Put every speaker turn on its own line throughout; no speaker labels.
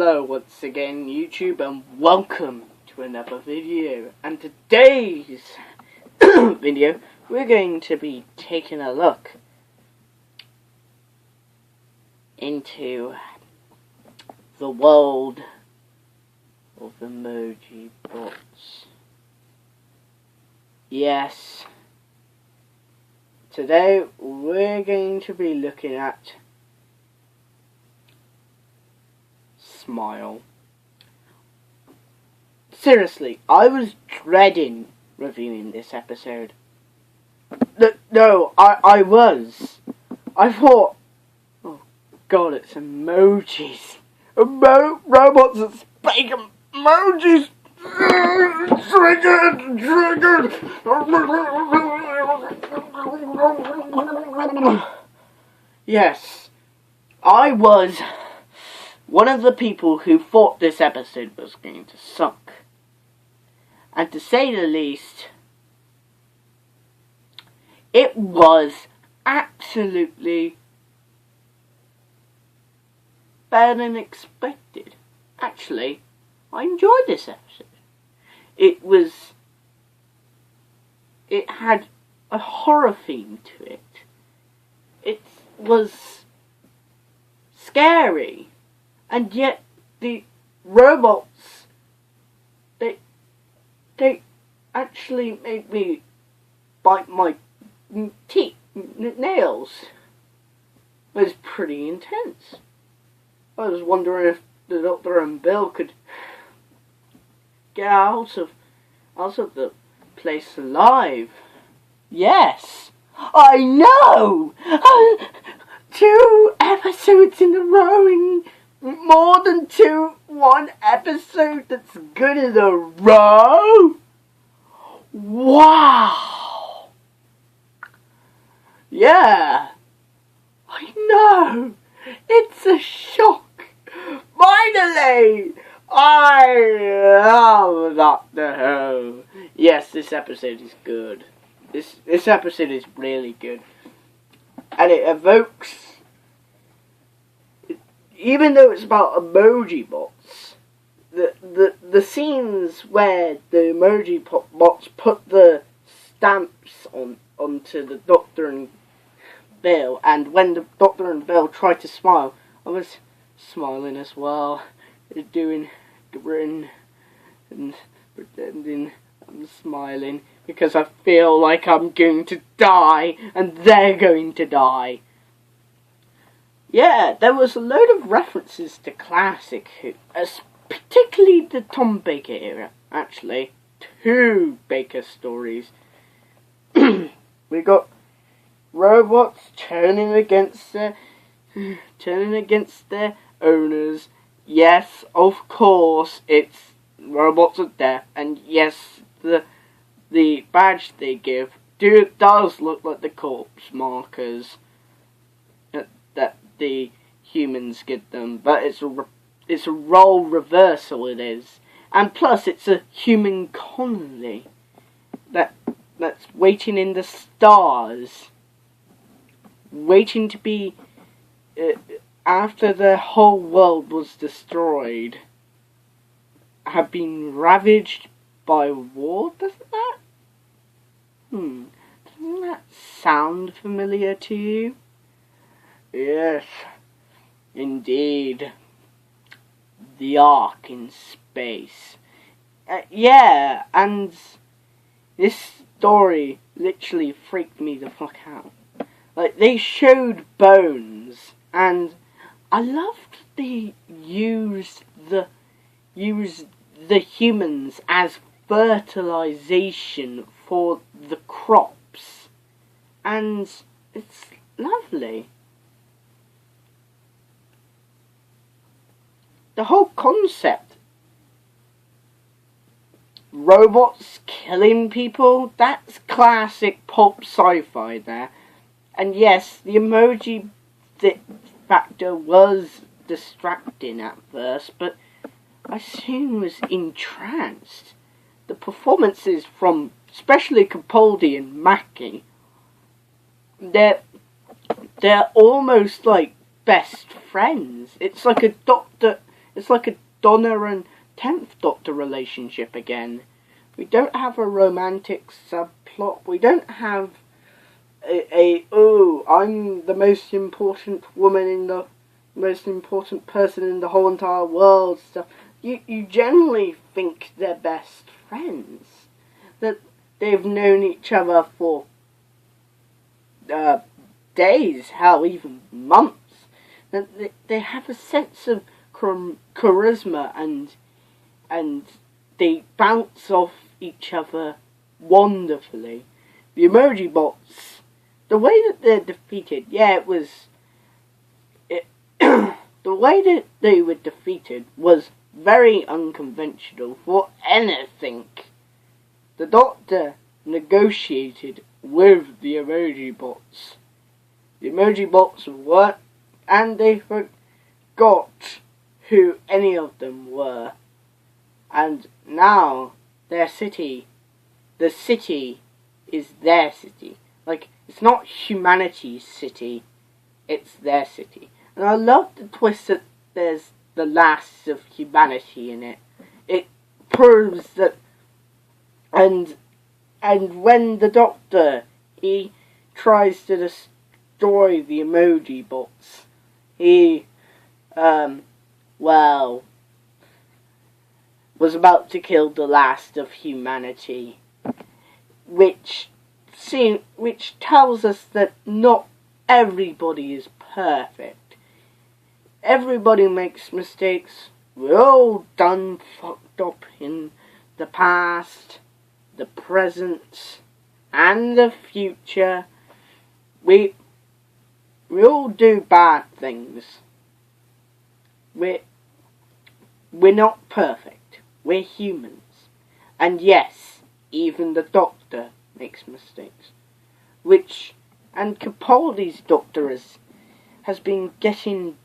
Hello once again YouTube, and welcome to another video. And today's video we're going to be taking a look into the world of Emoji Box. Yes, today we're going to be looking at Smile. Seriously, I was dreading reviewing this episode. No, I was. I thought, oh god, it's emojis. Robots that speak emojis. Triggered. Yes, I was one of the people who thought this episode was going to suck. And to say the least, it was absolutely better than expected. Actually, I enjoyed this episode. It had a horror theme to it. It was scary. And yet, the robots, they actually made me bite my nails. It was pretty intense. I was wondering if the Doctor and Bill could get out of the place alive. Yes, I know! 2 episodes in a row, more than one episode that's good in a row? Wow! Yeah, I know! It's a shock! Finally! I love Doctor Who! Yes, this episode is good. This episode is really good. And it evokes, even though it's about Emoji Box, the scenes where the Emoji Box put the stamps onto the Doctor and Bill, and when the Doctor and Bill tried to smile, I was smiling as well, doing a grin and pretending I'm smiling because I feel like I'm going to die and they're going to die. Yeah, there was a load of references to classic Who, particularly the Tom Baker era. Actually, 2 Baker stories. We got robots turning against their owners. Yes, of course, it's robots of death, and yes, the badge they give does look like the corpse markers that the humans give them, but it's a role reversal, it is. And plus it's a human colony that's waiting in the stars, waiting to be after the whole world was destroyed, have been ravaged by war. Doesn't that sound familiar to you? Yes, indeed. The Ark in space. Yeah, and this story literally freaked me the fuck out. Like, they showed bones, and I loved they used the humans as fertilization for the crops, and it's lovely. The whole concept, robots killing people, that's classic pulp sci-fi there. And yes, the emoji factor was distracting at first, but I soon was entranced. The performances from especially Capaldi and Mackie, they're almost like best friends. It's like a doctor It's like a Donna and 10th Doctor relationship again. We don't have a romantic subplot. We don't have oh, I'm the most important woman in the most important person in the whole entire world stuff. You generally think they're best friends. That they've known each other for days, hell, even months. That they have a sense of charisma and they bounce off each other wonderfully. The Emoji Box, the way that they're defeated, the way that they were defeated was very unconventional for anything. The Doctor negotiated with the Emoji Bots. The Emoji Bots worked, and they forgot who any of them were. And now their city, the city is their city. Like, it's not humanity's city, it's their city. And I love the twist that there's the last of humanity in it. It proves that, and when the Doctor, he tries to destroy the Emoji Bots, he, was about to kill the last of humanity, which tells us that not everybody is perfect. Everybody makes mistakes. We're all done fucked up in the past, the present, and the future. We all do bad things. We're not perfect. We're humans. And yes, even the Doctor makes mistakes. And Capaldi's Doctor has been getting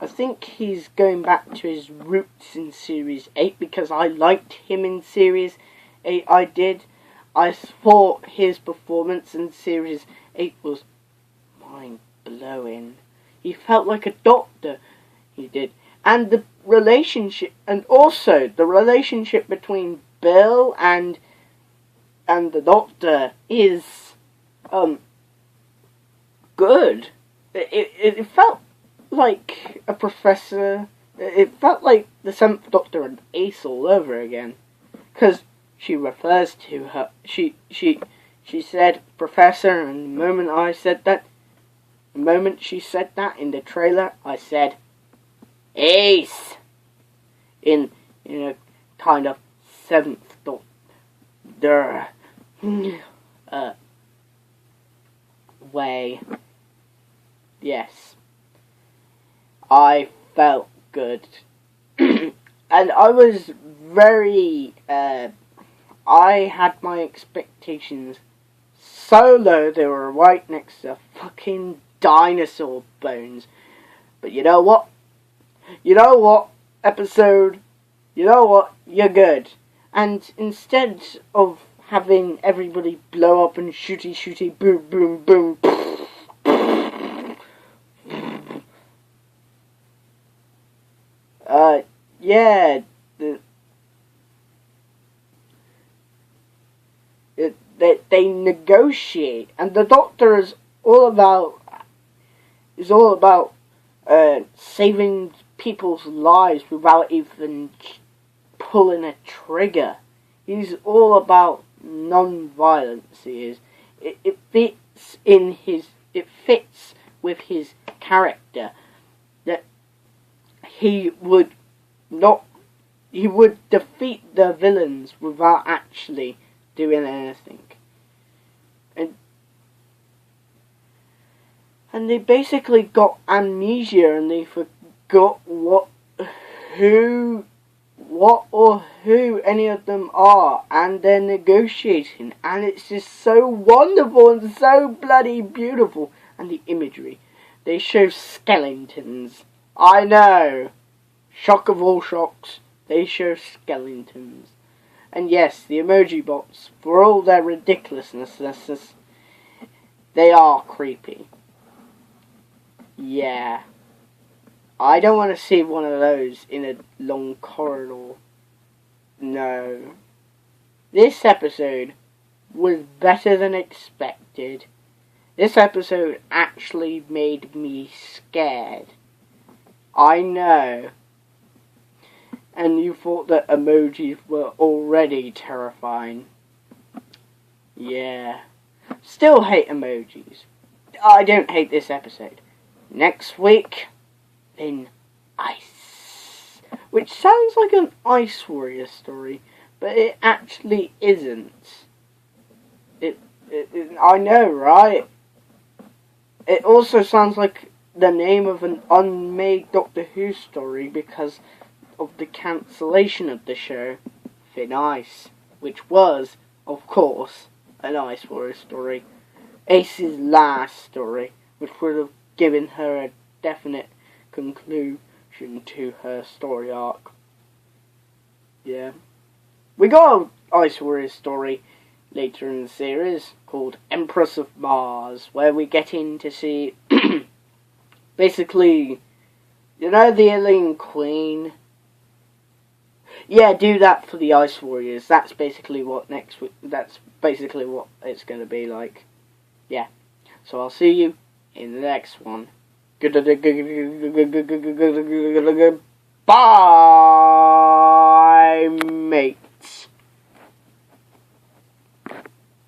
I think he's going back to his roots in Series 8 because I liked him in Series 8. I thought his performance in Series 8 was mind-blowing. He felt like a Doctor, he did. And the relationship, and also the relationship between Bill and the Doctor is good. It felt like a professor. It felt like the 7th Doctor and Ace all over again, because she refers to her. She said Professor, and the moment she said that in the trailer, I said Ace in a kind of 7th Doctor way. Yes, I felt good. And I was very I had my expectations so low they were right next to fucking Dinosaur Bones. But you know what? Episode, you're good. And instead of having everybody blow up and shooty boom boom boom, they negotiate, and the Doctor is all about saving people's lives without even pulling a trigger. He's all about non-violence. He is. It fits with his character that he would defeat the villains without actually doing anything. And they basically got amnesia, and they forgot who any of them are, and they're negotiating, and it's just so wonderful and so bloody beautiful. And the imagery, they show skeletons. I know, shock of all shocks, they show skeletons. And yes, the Emoji Bots, for all their ridiculousness, they are creepy. Yeah. I don't want to see one of those in a long corridor. No. This episode was better than expected. This episode actually made me scared. I know. And you thought that emojis were already terrifying. Yeah. Still hate emojis. I don't hate this episode. Next week, in Ice. Which sounds like an Ice Warrior story, but it actually isn't. I know, right? It also sounds like the name of an unmade Doctor Who story because of the cancellation of the show, Thin Ice, which was, of course, an Ice Warrior story. Ace's last story, which would have given her a definite conclusion to her story arc. Yeah. We got an Ice Warrior story later in the series called Empress of Mars, where we get in to see basically, you know, the alien queen. Yeah, do that for the Ice Warriors. That's basically what next week. That's basically what it's going to be like. Yeah. So I'll see you in the next one. Bye, mate.